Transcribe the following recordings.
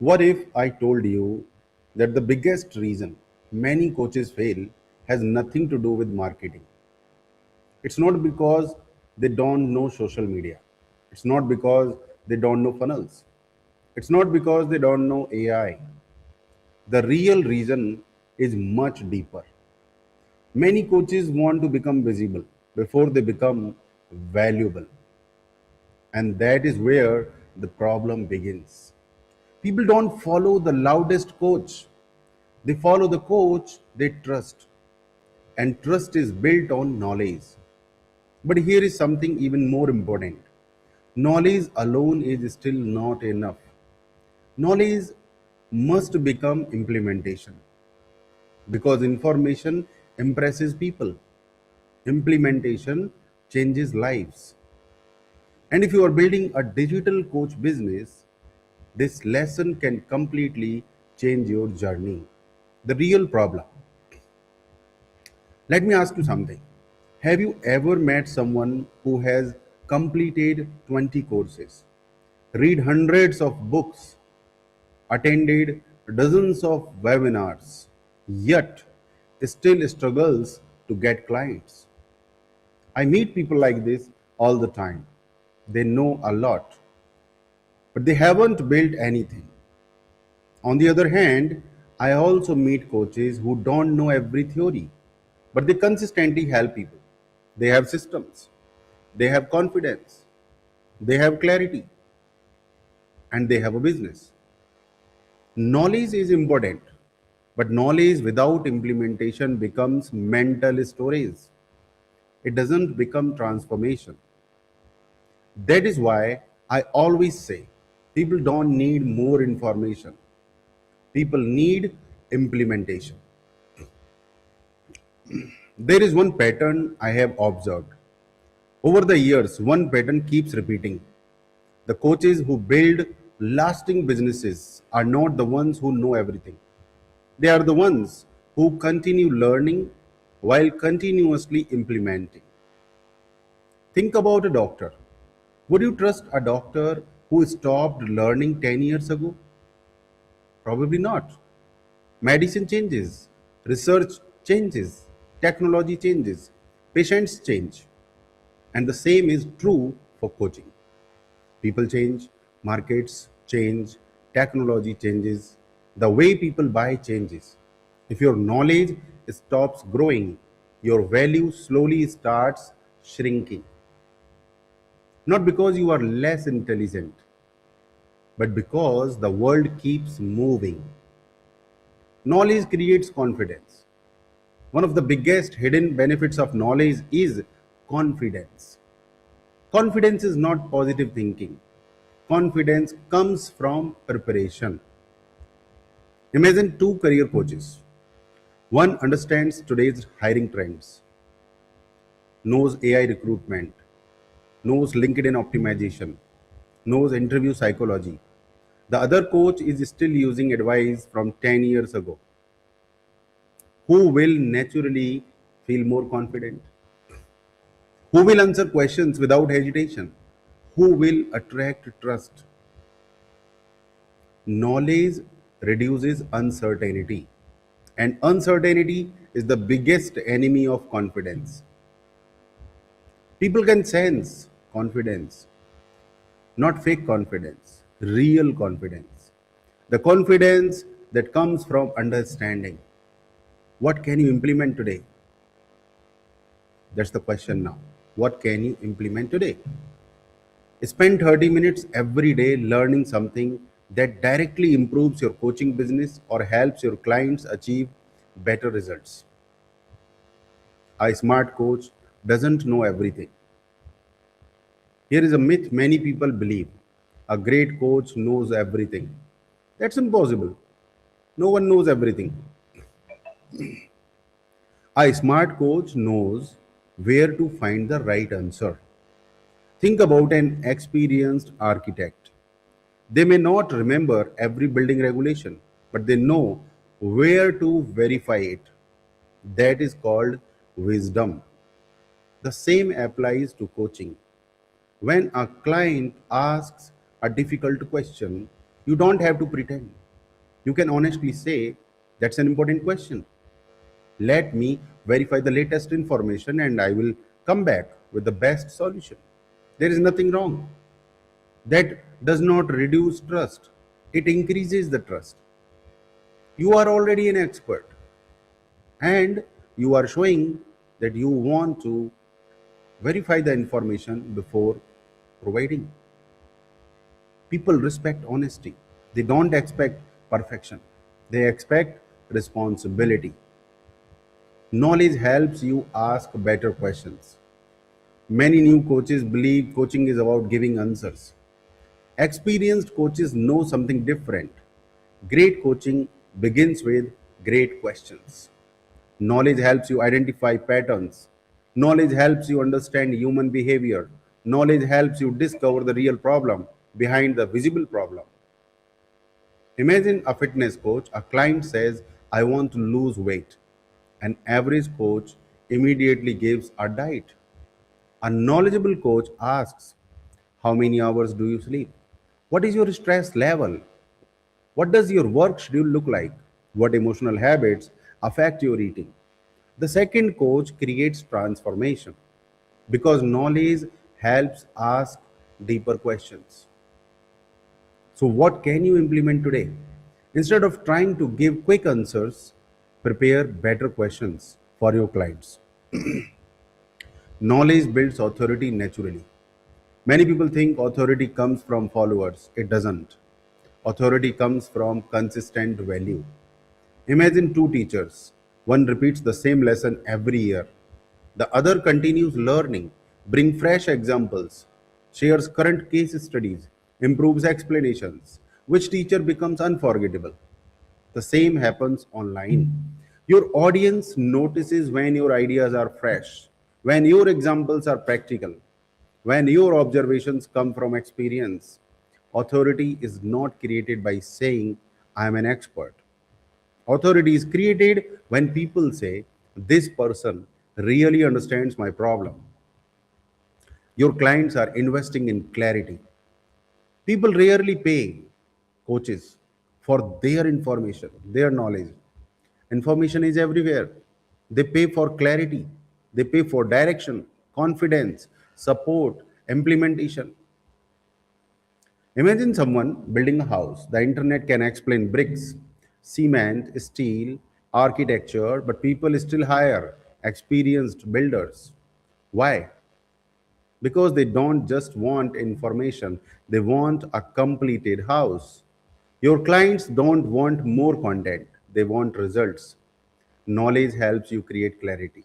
What if I told you that the biggest reason many coaches fail has nothing to do with marketing? It's not because they don't know social media. It's not because they don't know funnels. It's not because they don't know AI. The real reason is much deeper. Many coaches want to become visible before they become valuable. And that is where the problem begins. People don't follow the loudest coach, they follow the coach they trust. And trust is built on knowledge. But here is something even more important: knowledge alone is still not enough. Knowledge must become implementation because information impresses people, implementation changes lives. And if you are building a digital coach business, this lesson can completely change your journey. The real problem. Let me ask you something. Have you ever met someone who has completed 20 courses, read hundreds of books, attended dozens of webinars, yet still struggles to get clients? I meet people like this all the time. They know a lot, but they haven't built anything. On the other hand, I also meet coaches who don't know every theory, but they consistently help people. They have systems, they have confidence, they have clarity, and they have a business. Knowledge is important, but knowledge without implementation becomes mental storage. It doesn't become transformation. That is why I always say people don't need more information, people need implementation. There is one pattern I have observed. Over the years, one pattern keeps repeating. The coaches who build lasting businesses are not the ones who know everything. They are the ones who continue learning while continuously implementing. Think about a doctor. Would you trust a doctor who stopped learning 10 years ago? Probably not. Medicine changes, research changes, technology changes, patients change. And the same is true for coaching. People change, markets change, technology changes, the way people buy changes. If your knowledge stops growing, your value slowly starts shrinking. Not because you are less intelligent, but because the world keeps moving. Knowledge creates confidence. One of the biggest hidden benefits of knowledge is confidence. Confidence is not positive thinking. Confidence comes from preparation. Imagine two career coaches. One understands today's hiring trends, knows AI recruitment, knows LinkedIn optimization, knows interview psychology. The other coach is still using advice from 10 years ago. Who will naturally feel more confident? Who will answer questions without hesitation? Who will attract trust? Knowledge reduces uncertainty, and uncertainty is the biggest enemy of confidence. People can sense confidence, not fake confidence, real confidence. The confidence that comes from understanding. What can you implement today? That's the question now. What can you implement today? Spend 30 minutes every day learning something that directly improves your coaching business or helps your clients achieve better results. A smart coach doesn't know everything. Here is a myth many people believe: a great coach knows everything. That's impossible. No one knows everything. A smart coach knows where to find the right answer. Think about an experienced architect. They may not remember every building regulation, but they know where to verify it. That is called wisdom. The same applies to coaching. When a client asks a difficult question, You don't have to pretend. You can honestly say, that's an important question. Let me verify the latest information and I will come back with the best solution. There is nothing wrong. That does not reduce trust, it increases the trust. You are already an expert and you are showing that you want to verify the information before providing. People respect honesty. They don't expect perfection, they expect responsibility. Knowledge helps you ask better questions. Many new coaches believe coaching is about giving answers. Experienced coaches know something different. Great coaching begins with great questions. Knowledge helps you identify patterns. Knowledge helps you understand human behavior. Knowledge helps you discover the real problem behind the visible problem. Imagine a fitness coach, a client says, I want to lose weight. An average coach immediately gives a diet. A knowledgeable coach asks, how many hours do you sleep? What is your stress level? What does your work schedule look like? What emotional habits affect your eating? The second coach creates transformation because knowledge helps ask deeper questions. So, what can you implement today? Instead of trying to give quick answers, prepare better questions for your clients. Knowledge builds authority naturally. Many people think authority comes from followers. It doesn't. Authority comes from consistent value. Imagine two teachers. One repeats the same lesson every year. The other continues learning, brings fresh examples, shares current case studies, improves explanations. Which teacher becomes unforgettable? The same happens online. Your audience notices when your ideas are fresh, when your examples are practical, when your observations come from experience. Authority is not created by saying, I am an expert. Authority is created when people say, this person really understands my problem. Your clients are investing in clarity. People rarely pay coaches for their information, their knowledge. Information is everywhere. They pay for clarity, they pay for direction, confidence, support, implementation. Imagine someone building a house. The internet can explain bricks, cement, steel, architecture, but people still hire experienced builders. Why? Because they don't just want information, they want a completed house. Your clients don't want more content, they want results. Knowledge helps you create clarity.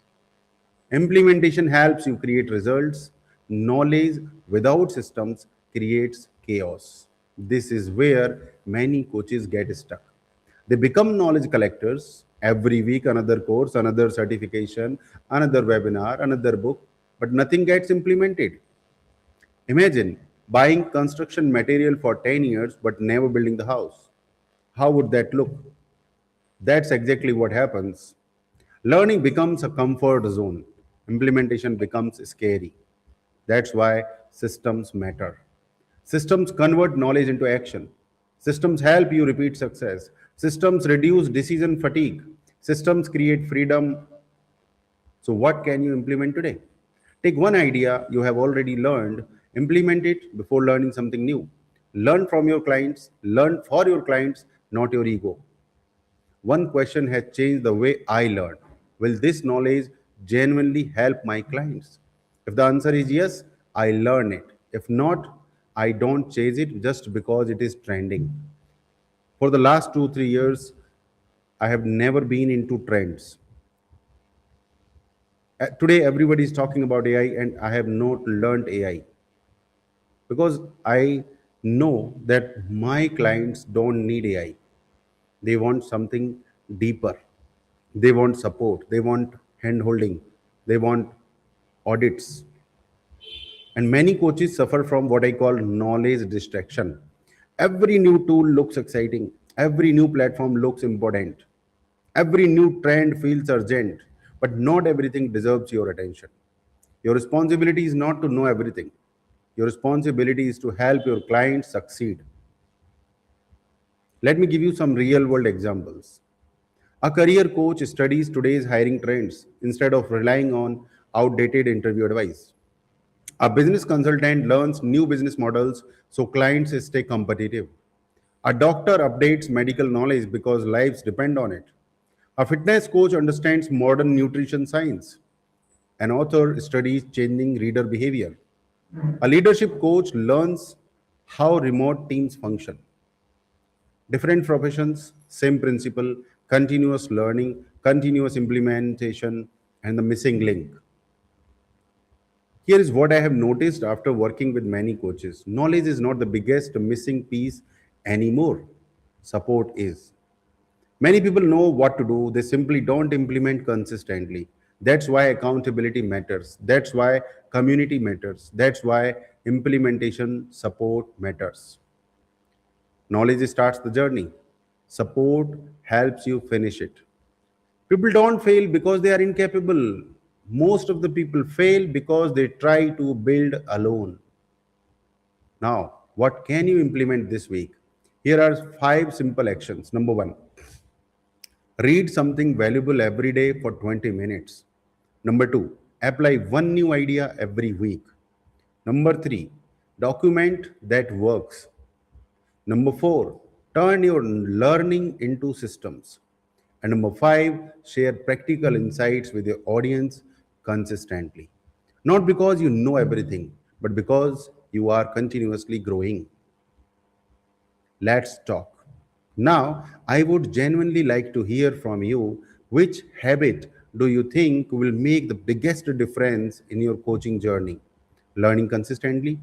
Implementation helps you create results. Knowledge without systems creates chaos. This is where many coaches get stuck. They become knowledge collectors every week, another course, another certification, another webinar, another book, but nothing gets implemented. Imagine buying construction material for 10 years but never building the house. How would that look? That's exactly what happens. Learning becomes a comfort zone, implementation becomes scary. That's why systems matter. Systems convert knowledge into action. Systems help you repeat success. Systems reduce decision fatigue. Systems create freedom. So, what can you implement today? Take one idea you have already learned, implement it before learning something new. Learn from your clients, learn for your clients, not your ego. One question has changed the way I learn. Will this knowledge genuinely help my clients? If the answer is yes, I learn it. If not, I don't chase it just because it is trending. For the last 2, 3 years, I have never been into trends. Today, everybody is talking about AI, and I have not learned AI because I know that my clients don't need AI. They want something deeper. They want support, they want hand holding, they want audits. And many coaches suffer from what I call knowledge distraction. Every new tool looks exciting, every new platform looks important, every new trend feels urgent, but not everything deserves your attention. Your responsibility is not to know everything, your responsibility is to help your clients succeed. Let me give you some real world examples. A career coach studies today's hiring trends instead of relying on outdated interview advice. A business consultant learns new business models so clients stay competitive. A doctor updates medical knowledge because lives depend on it. A fitness coach understands modern nutrition science. An author studies changing reader behavior. A leadership coach learns how remote teams function. Different professions, same principle, continuous learning, continuous implementation, and the missing link. Here is what I have noticed after working with many coaches. Knowledge is not the biggest missing piece anymore. Support is. Many people know what to do, they simply don't implement consistently. That's why accountability matters. That's why community matters. That's why implementation support matters. Knowledge starts the journey, support helps you finish it. People don't fail because they are incapable. Most of the people fail because they try to build alone. Now, what can you implement this week? Here are 5 simple actions. Number 1, read something valuable every day for 20 minutes. Number 2, apply one new idea every week. Number 3, document that works. Number 4, turn your learning into systems. And number 5, share practical insights with your audience consistently. Not because you know everything, but because you are continuously growing. Let's talk. Now, I would genuinely like to hear from you, which habit do you think will make the biggest difference in your coaching journey? Learning consistently,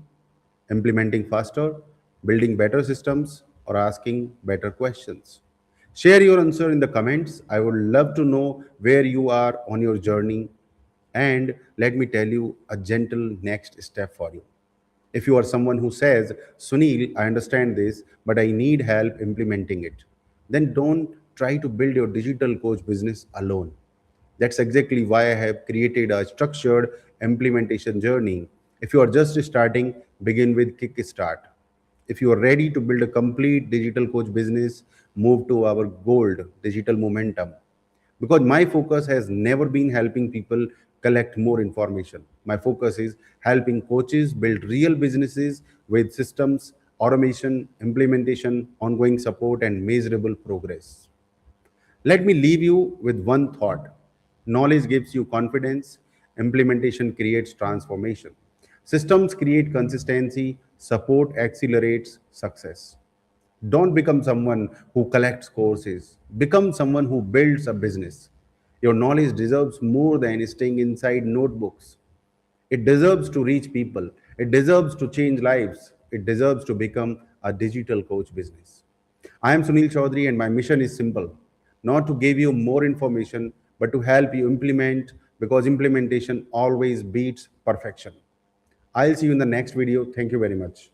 implementing faster, building better systems, or asking better questions? Share your answer in the comments. I would love to know where you are on your journey. And let me tell you a gentle next step for you. If you are someone who says, Sunil, I understand this, but I need help implementing it, then don't try to build your digital coach business alone. That's exactly why I have created a structured implementation journey. If you are just starting, begin with Kickstart. If you are ready to build a complete digital coach business, move to our gold digital momentum. Because my focus has never been helping people collect more information. My focus is helping coaches build real businesses with systems, automation, implementation, ongoing support, and measurable progress. Let me leave you with one thought. Knowledge gives you confidence, implementation creates transformation. Systems create consistency, support accelerates success. Don't become someone who collects courses, become someone who builds a business. Your knowledge deserves more than staying inside notebooks. It deserves to reach people. It deserves to change lives. It deserves to become a digital coach business. I am Sunil Chaudhary, and my mission is simple, not to give you more information, but to help you implement, because implementation always beats perfection. I'll see you in the next video. Thank you very much.